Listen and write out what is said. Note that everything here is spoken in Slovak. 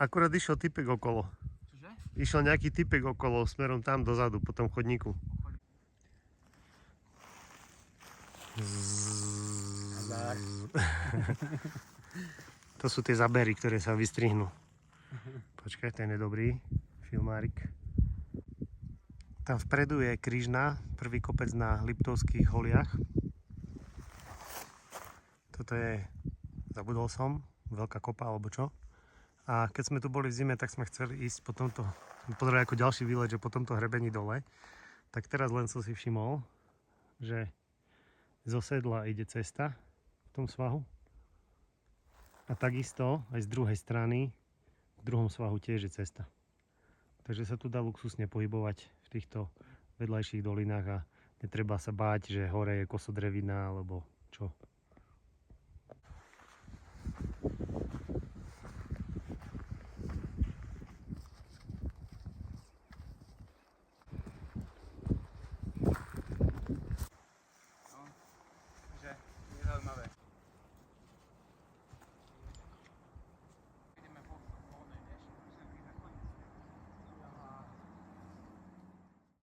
Akurát išiel typek okolo. Čože? Išiel nejaký typek okolo, smerom tam dozadu, po tom chodníku. To sú tie zabery, ktoré sa vystrihnú. Počkaj, ten je dobrý. Filmárik. Tam vpredu je Križna, prvý kopec na Liptovských holiach. Toto je, zabudol som, veľká kopa alebo čo. A keď sme tu boli v zime, tak sme chceli ísť po tomto, pozrieť ako ďalší výlet, že po tomto hrebení dole. Tak teraz len som si všimol, že zo sedla ide cesta v tom svahu. A takisto aj z druhej strany, v druhom svahu tiež je cesta. Takže sa tu dá luxusne pohybovať v týchto vedľajších dolinách a netreba sa báť, že hore je kosodrevina alebo čo.